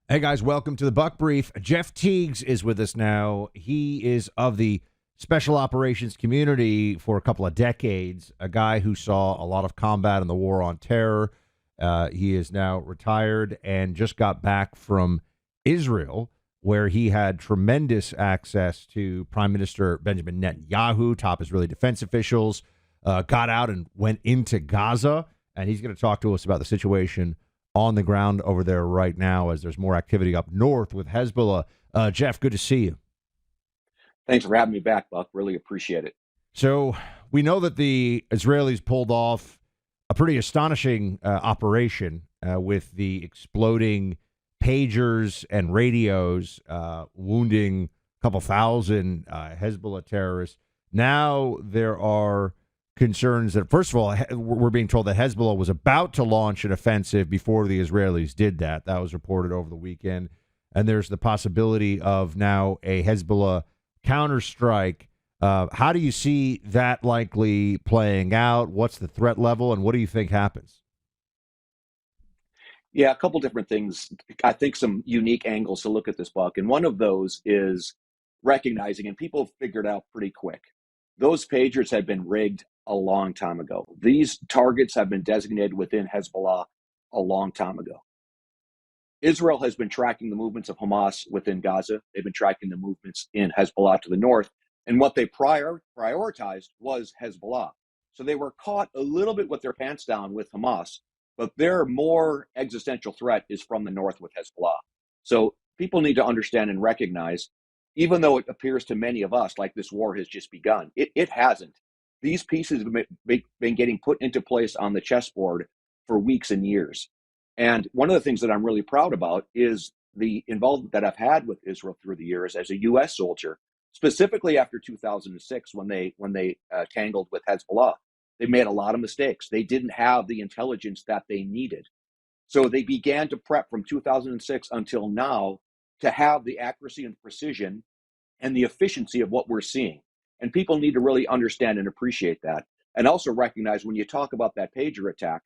Hey guys, welcome to the Buck Brief. Jeff Tiegs is with us now. He is of the special operations community for a couple of decades, a guy who saw a lot of combat in the war on terror. He is now retired and just got back from Israel, where he had tremendous access to Prime Minister Benjamin Netanyahu, top Israeli defense officials, got out and went into Gaza. And he's going to talk to us about the situation on the ground over there right now as there's more activity up north with Hezbollah. Jeff, good to see you. Thanks for having me back, Buck. Really appreciate it. So we know that the Israelis pulled off a pretty astonishing operation with the exploding pagers and radios, wounding a couple thousand Hezbollah terrorists. Now there are concerns that, first of all, we're being told that Hezbollah was about to launch an offensive before the Israelis did that. That was reported over the weekend. And there's the possibility of now a Hezbollah counterstrike. How do you see that likely playing out? What's the threat level, and what do you think happens? Yeah, a couple different things. I think some unique angles to look at this, Buck. And one of those is recognizing, and people figured out pretty quick, those pagers had been rigged a long time ago. These targets have been designated within Hezbollah a long time ago. Israel has been tracking the movements of Hamas within Gaza. They've been tracking the movements in Hezbollah to the north. And what they prioritized was Hezbollah. So they were caught a little bit with their pants down with Hamas, but their more existential threat is from the north with Hezbollah. So people need to understand and recognize, even though it appears to many of us like this war has just begun, it hasn't. These pieces have been getting put into place on the chessboard for weeks and years. And one of the things that I'm really proud about is the involvement that I've had with Israel through the years as a U.S. soldier, specifically after 2006 when they tangled with Hezbollah. They made a lot of mistakes. They didn't have the intelligence that they needed. So they began to prep from 2006 until now to have the accuracy and precision and the efficiency of what we're seeing. And people need to really understand and appreciate that. And also recognize when you talk about that pager attack,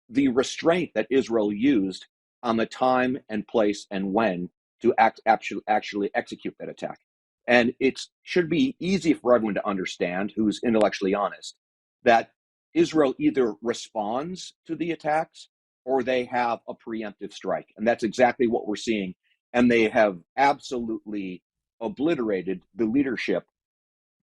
the restraint that Israel used on the time and place and when to actually execute that attack. And it should be easy for everyone to understand who's intellectually honest that Israel either responds to the attacks or they have a preemptive strike. And that's exactly what we're seeing. And they have absolutely obliterated the leadership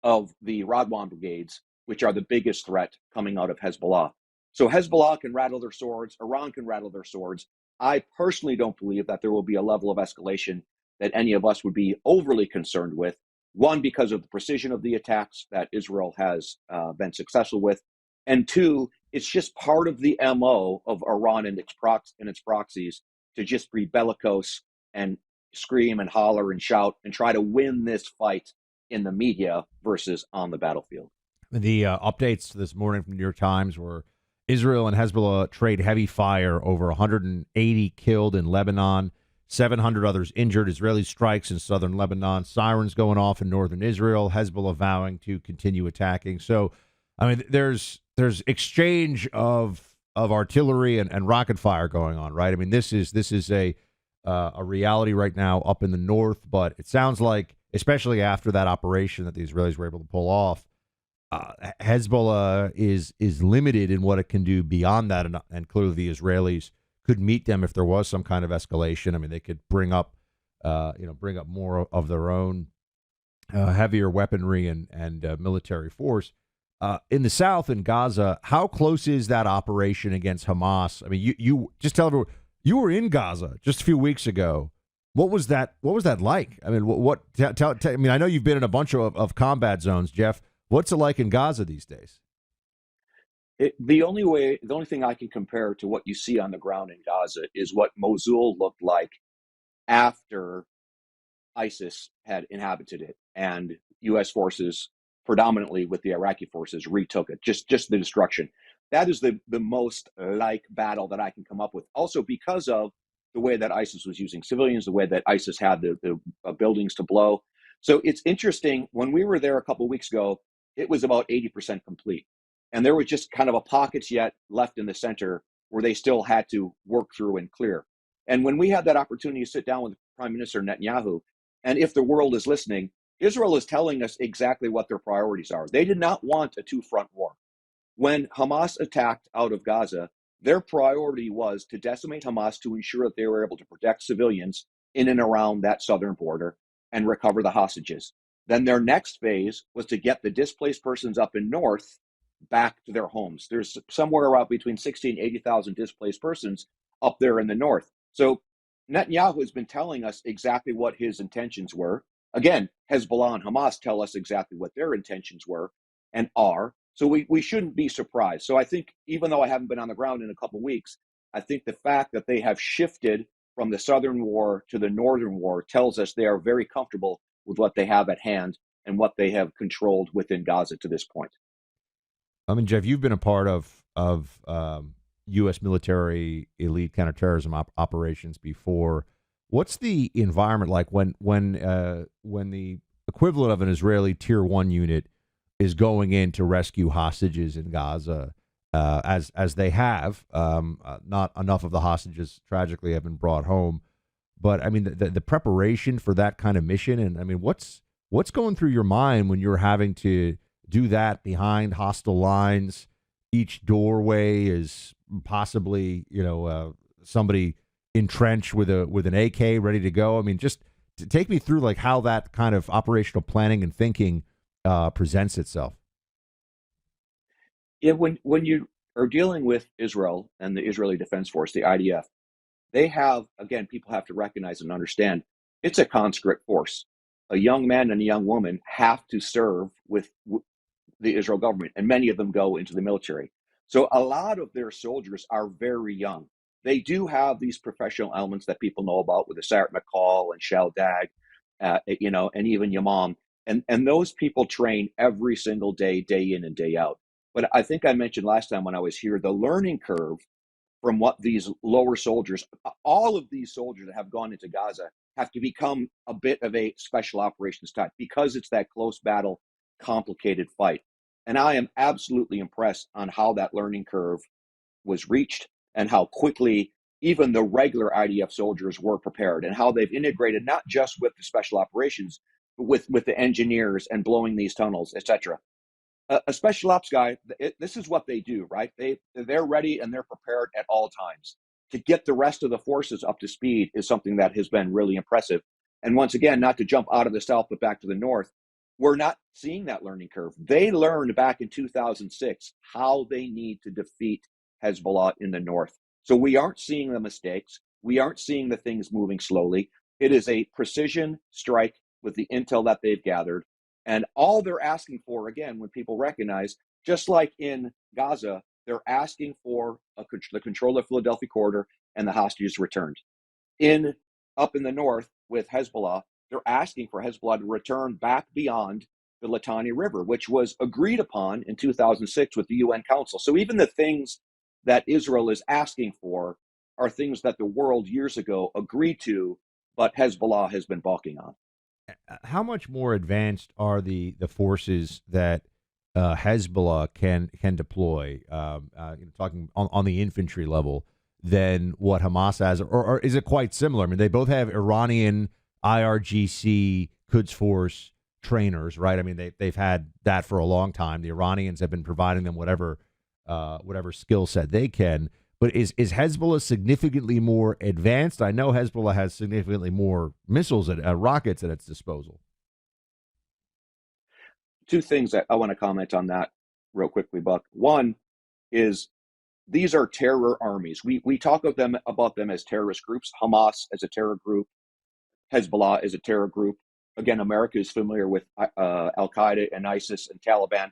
of the Radwan brigades, which are the biggest threat coming out of Hezbollah. So Hezbollah can rattle their swords, Iran can rattle their swords. I personally don't believe that there will be a level of escalation that any of us would be overly concerned with. One, because of the precision of the attacks that Israel has been successful with. And two, it's just part of the MO of Iran and its proxies to just be bellicose and scream and holler and shout and try to win this fight in the media versus on the battlefield. The updates this morning from the New York Times were Israel and Hezbollah trade heavy fire, over 180 killed in Lebanon, 700 others injured. Israeli strikes in southern Lebanon, sirens going off in northern Israel, Hezbollah vowing to continue attacking. So, I mean, there's exchange of artillery and rocket fire going on, right? I mean, this is a reality right now up in the north, but it sounds like, especially after that operation that the Israelis were able to pull off, Hezbollah is limited in what it can do beyond that, and clearly the Israelis could meet them if there was some kind of escalation. I mean, they could bring up more of their own heavier weaponry and military force. In the south, in Gaza, how close is that operation against Hamas? I mean, you just tell everyone, you were in Gaza just a few weeks ago. What was that? What was that like? I mean, I mean, I know you've been in a bunch of combat zones, Jeff. What's it like in Gaza these days? The only thing I can compare to what you see on the ground in Gaza is what Mosul looked like after ISIS had inhabited it and U.S. forces, predominantly with the Iraqi forces, retook it. Just the destruction. That is the most like battle that I can come up with. Also because of the way that ISIS was using civilians, the way that ISIS had the buildings to blow. So it's interesting. When we were there a couple of weeks ago, it was about 80% complete. And there was just kind of a pockets yet left in the center where they still had to work through and clear. And when we had that opportunity to sit down with Prime Minister Netanyahu, and if the world is listening, Israel is telling us exactly what their priorities are. They did not want a two-front war. When Hamas attacked out of Gaza, their priority was to decimate Hamas to ensure that they were able to protect civilians in and around that southern border and recover the hostages. Then their next phase was to get the displaced persons up in north back to their homes. There's somewhere around between 60 and 80,000 displaced persons up there in the north. So Netanyahu has been telling us exactly what his intentions were. Again, Hezbollah and Hamas tell us exactly what their intentions were and are. So we shouldn't be surprised. So I think, even though I haven't been on the ground in a couple of weeks, I think the fact that they have shifted from the southern war to the northern war tells us they are very comfortable with what they have at hand and what they have controlled within Gaza to this point. I mean, Jeff, you've been a part of U.S. military elite counterterrorism operations before. What's the environment like when the equivalent of an Israeli Tier 1 unit is going in to rescue hostages in Gaza, as they have? Not enough of the hostages, tragically, have been brought home. But I mean, the preparation for that kind of mission, and I mean, what's going through your mind when you're having to do that behind hostile lines? Each doorway is possibly, somebody entrenched with an AK ready to go. I mean, just to take me through like how that kind of operational planning and thinking presents itself. Yeah, when you are dealing with Israel and the Israeli Defense Force, the IDF, they have, again, people have to recognize and understand, it's a conscript force. A young man and a young woman have to serve with the Israel government, and many of them go into the military. So a lot of their soldiers are very young. They do have these professional elements that people know about with the Sayeret McCall and Shal Dag, and even Yamam. And those people train every single day, day in and day out. But I think I mentioned last time when I was here, the learning curve from what these lower soldiers, all of these soldiers that have gone into Gaza, have to become a bit of a special operations type because it's that close battle, complicated fight. And I am absolutely impressed on how that learning curve was reached and how quickly even the regular IDF soldiers were prepared and how they've integrated not just with the special operations, but with the engineers and blowing these tunnels, etc. A special ops guy, this is what they do, right? They're ready and they're prepared at all times. To get the rest of the forces up to speed is something that has been really impressive. And once again, not to jump out of the south but back to the north, we're not seeing that learning curve. They learned back in 2006 how they need to defeat Hezbollah in the north. So we aren't seeing the mistakes. We aren't seeing the things moving slowly. It is a precision strike with the intel that they've gathered. And all they're asking for, again, when people recognize, just like in Gaza, they're asking for the control of the Philadelphia corridor and the hostages returned. Up in the north with Hezbollah, they're asking for Hezbollah to return back beyond the Litani River, which was agreed upon in 2006 with the UN Council. So even the things that Israel is asking for are things that the world years ago agreed to, but Hezbollah has been balking on. How much more advanced are the forces that Hezbollah can deploy? Talking on the infantry level than what Hamas has, or is it quite similar? I mean, they both have Iranian IRGC Quds Force trainers, right? I mean, they've had that for a long time. The Iranians have been providing them whatever skill set they can. But is Hezbollah significantly more advanced? I know Hezbollah has significantly more missiles and rockets at its disposal. Two things that I want to comment on that real quickly, Buck. One is these are terror armies. We talk about them as terrorist groups. Hamas as a terror group, Hezbollah as a terror group. Again, America is familiar with Al Qaeda and ISIS and Taliban.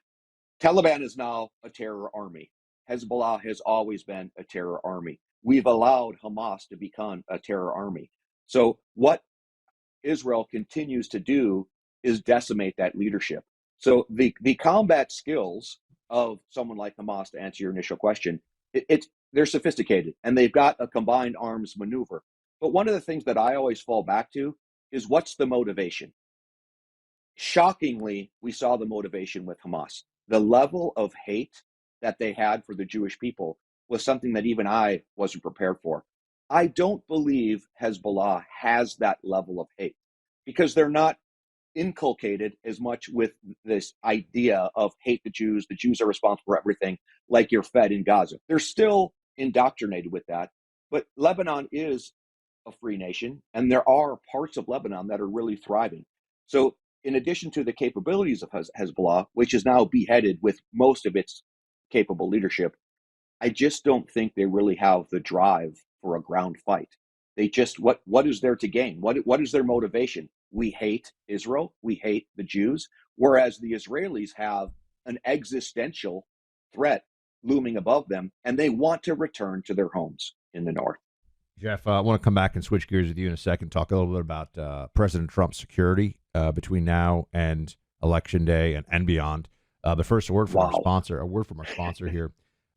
Taliban is now a terror army. Hezbollah has always been a terror army. We've allowed Hamas to become a terror army. So what Israel continues to do is decimate that leadership. So the combat skills of someone like Hamas, to answer your initial question, they're sophisticated and they've got a combined arms maneuver. But one of the things that I always fall back to is what's the motivation? Shockingly, we saw the motivation with Hamas. The level of hate that they had for the Jewish people was something that even I wasn't prepared for. I don't believe Hezbollah has that level of hate because they're not inculcated as much with this idea of hate the Jews are responsible for everything, like you're fed in Gaza. They're still indoctrinated with that. But Lebanon is a free nation, and there are parts of Lebanon that are really thriving. So, in addition to the capabilities of Hezbollah, which is now beheaded with most of its capable leadership, I just don't think they really have the drive for a ground fight. They just what is there to gain? What is their motivation? We hate Israel, we hate the Jews, whereas the Israelis have an existential threat looming above them, and they want to return to their homes in the north. Jeff, I want to come back and switch gears with you in a second, talk a little bit about President Trump's security between now and Election Day and beyond. But first, a word from our sponsor here.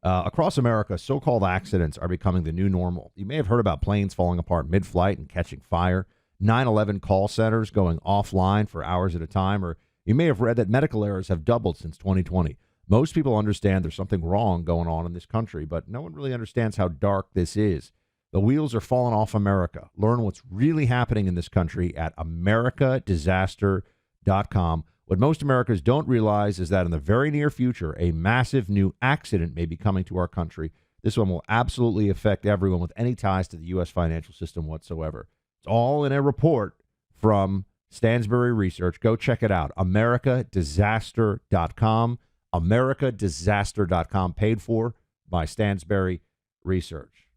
Across America, so-called accidents are becoming the new normal. You may have heard about planes falling apart mid-flight and catching fire, 9/11 call centers going offline for hours at a time, or you may have read that medical errors have doubled since 2020. Most people understand there's something wrong going on in this country, but no one really understands how dark this is. The wheels are falling off America. Learn what's really happening in this country at americadisaster.com. What most Americans don't realize is that in the very near future, a massive new accident may be coming to our country. This one will absolutely affect everyone with any ties to the U.S. financial system whatsoever. It's all in a report from Stansberry Research. Go check it out. americadisaster.com. americadisaster.com, paid for by Stansberry Research.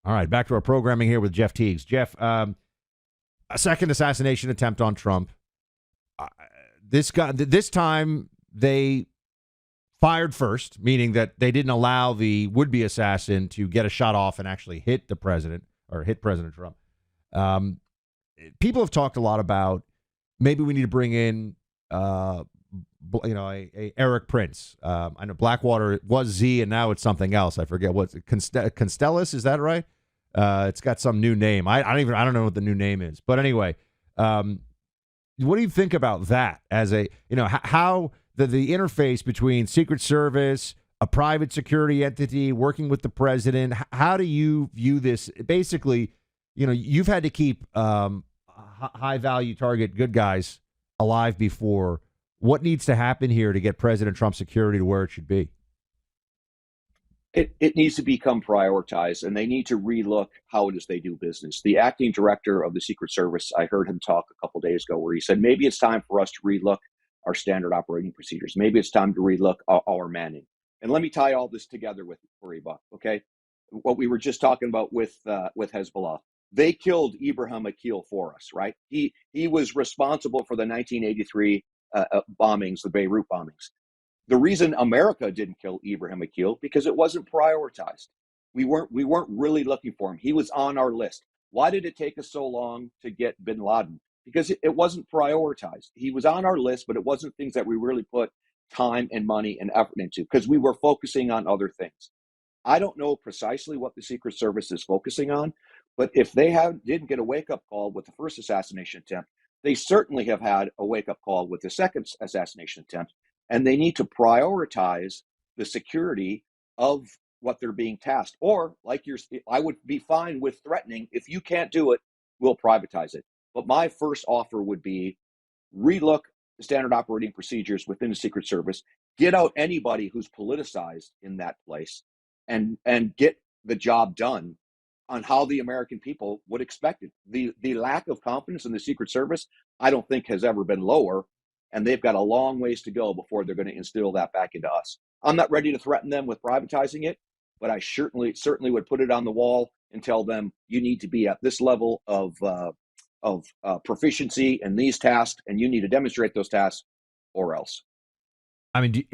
All right, back to our programming here with Jeff Tiegs. Jeff, a second assassination attempt on Trump. This time they fired first, meaning that they didn't allow the would-be assassin to get a shot off and actually hit the president or hit President Trump. People have talked a lot about maybe we need to bring in, a Eric Prince. I know Blackwater was Z and now it's something else. I forget what's Constellus. Is that right? It's got some new name. I don't know what the new name is. But anyway, what do you think about that as how the interface between Secret Service, a private security entity working with the president? How do you view this? Basically, you've had to keep high value target good guys alive before. What needs to happen here to get President Trump's security to where it should be? It needs to become prioritized, and they need to relook how it is they do business. The acting director of the Secret Service, I heard him talk a couple of days ago where he said, maybe it's time for us to relook our standard operating procedures. Maybe it's time to relook our manning. And let me tie all this together for you, Buck, okay? What we were just talking about with Hezbollah. They killed Ibrahim Akil for us, right? He was responsible for the 1983 bombings, the Beirut bombings. The reason America didn't kill Ibrahim Akil because it wasn't prioritized. We weren't really looking for him. He was on our list. Why did it take us so long to get bin Laden? Because it wasn't prioritized. He was on our list, but it wasn't things that we really put time and money and effort into because we were focusing on other things. I don't know precisely what the Secret Service is focusing on, but if they didn't get a wake-up call with the first assassination attempt, they certainly have had a wake-up call with the second assassination attempt, and they need to prioritize the security of what they're being tasked. Or, I would be fine with threatening, if you can't do it, we'll privatize it. But my first offer would be relook the standard operating procedures within the Secret Service, get out anybody who's politicized in that place, and get the job done on how the American people would expect it. The lack of confidence in the Secret Service, I don't think has ever been lower, and they've got a long ways to go before they're going to instill that back into us. I'm not ready to threaten them with privatizing it, but I certainly would put it on the wall and tell them you need to be at this level of proficiency in these tasks, and you need to demonstrate those tasks, or else. I mean,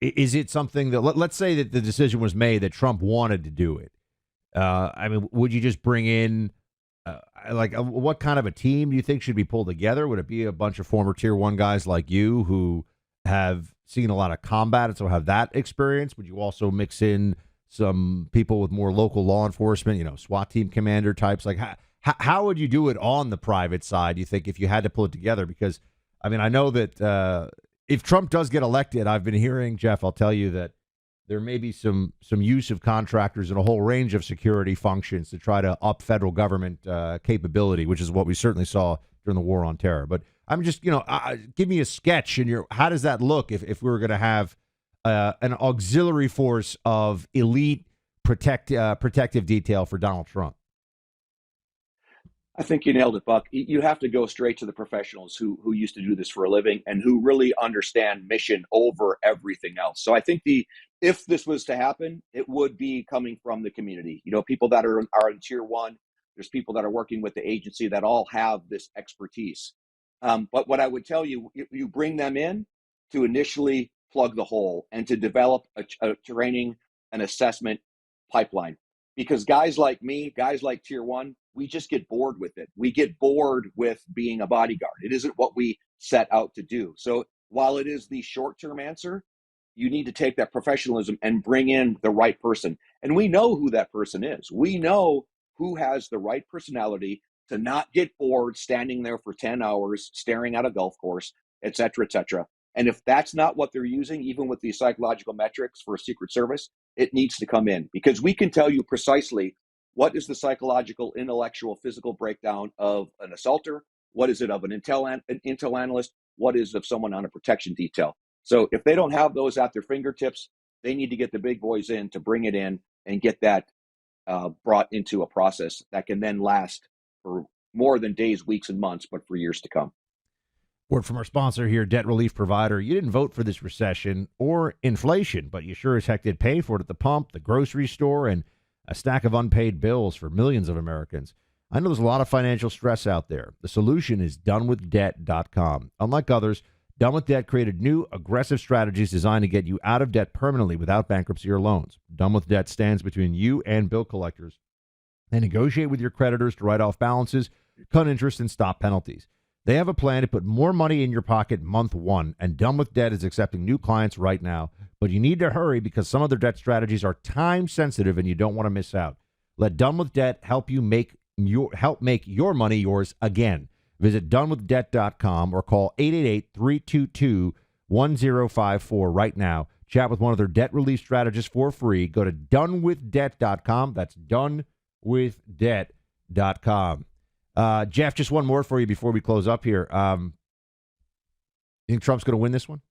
is it something that let's say that the decision was made that Trump wanted to do it? Would you just bring in what kind of a team do you think should be pulled together? Would it be a bunch of former Tier 1 guys like you who have seen a lot of combat and so have that experience? Would you also mix in some people with more local law enforcement, SWAT team commander types? Like, how would you do it on the private side, you think, if you had to pull it together? Because, I know that if Trump does get elected, I've been hearing, Jeff, I'll tell you that there may be some use of contractors in a whole range of security functions to try to up federal government capability, which is what we certainly saw during the war on terror. But I'm just, give me a sketch and how does that look if we were going to have an auxiliary force of elite protective detail for Donald Trump? I think you nailed it, Buck. You have to go straight to the professionals who used to do this for a living and who really understand mission over everything else. So I think if this was to happen, it would be coming from the community. People that are in tier one. There's people that are working with the agency that all have this expertise. But what I would tell you, you bring them in to initially plug the hole and to develop a training and assessment pipeline. Because guys like me, guys like tier one, we just get bored with it. We get bored with being a bodyguard. It isn't what we set out to do. So while it is the short-term answer, you need to take that professionalism and bring in the right person. And we know who that person is. We know who has the right personality to not get bored standing there for 10 hours, staring at a golf course, et cetera, et cetera. And if that's not what they're using, even with these psychological metrics for a Secret Service, it needs to come in because we can tell you precisely what is the psychological, intellectual, physical breakdown of an assaulter? What is it of an intel analyst? What is it of someone on a protection detail? So if they don't have those at their fingertips, they need to get the big boys in to bring it in and get that brought into a process that can then last for more than days, weeks, and months, but for years to come. Word from our sponsor here, debt relief provider. You didn't vote for this recession or inflation, but you sure as heck did pay for it at the pump, the grocery store, and a stack of unpaid bills for millions of Americans. I know there's a lot of financial stress out there. The solution is donewithdebt.com. Unlike others, Done With Debt created new, aggressive strategies designed to get you out of debt permanently without bankruptcy or loans. Done With Debt stands between you and bill collectors. They negotiate with your creditors to write off balances, cut interest, and stop penalties. They have a plan to put more money in your pocket month one, and Done With Debt is accepting new clients right now. But you need to hurry because some of their debt strategies are time sensitive and you don't want to miss out. Let Done With Debt help make your money yours again. Visit donewithdebt.com or call 888-322-1054 right now. Chat with one of their debt relief strategists for free. Go to donewithdebt.com. That's donewithdebt.com. Jeff, just one more for you before we close up here. You think Trump's going to win this one?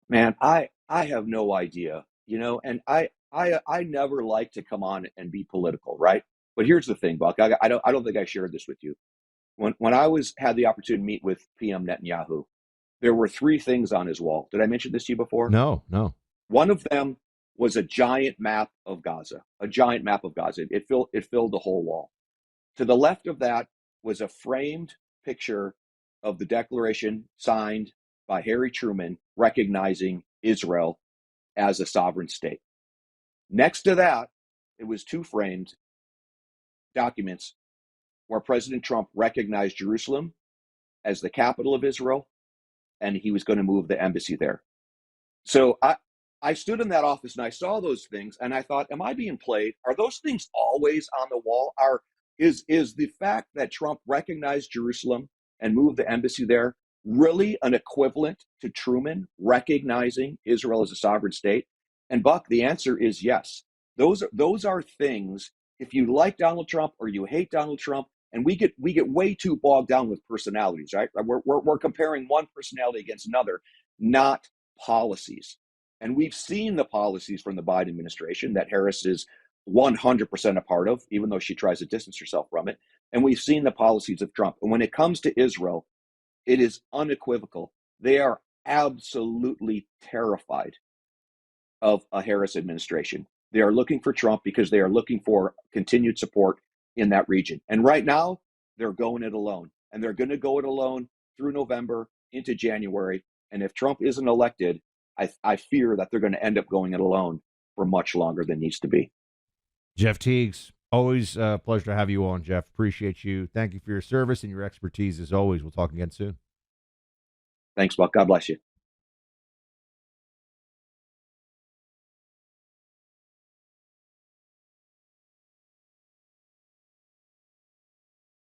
Man, I have no idea, and I never like to come on and be political, right? But here's the thing, Buck. I don't think I shared this with you. When I had the opportunity to meet with PM Netanyahu, there were three things on his wall. Did I mention this to you before? No. One of them was a giant map of Gaza. It filled the whole wall. To the left of that was a framed picture of the declaration signed by Harry Truman recognizing Israel as a sovereign state. Next to that, it was two framed documents where President Trump recognized Jerusalem as the capital of Israel, and he was going to move the embassy there. So I stood in that office and I saw those things and I thought, am I being played? Are those things always on the wall? Is the fact that Trump recognized Jerusalem and moved the embassy there really an equivalent to Truman recognizing Israel as a sovereign state? And Buck, the answer is yes. Those are things. If you like Donald Trump or you hate Donald Trump, and we get way too bogged down with personalities, right? We're comparing one personality against another, not policies. And we've seen the policies from the Biden administration that Harris is 100% a part of, even though she tries to distance herself from it. And we've seen the policies of Trump. And when it comes to Israel, it is unequivocal. They are absolutely terrified of a Harris administration. They are looking for Trump because they are looking for continued support in that region. And right now, they're going it alone. And they're going to go it alone through November into January. And if Trump isn't elected, I fear that they're going to end up going it alone for much longer than needs to be. Jeff Tiegs, always a pleasure to have you on, Jeff. Appreciate you. Thank you for your service and your expertise as always. We'll talk again soon. Thanks, Buck. God bless you.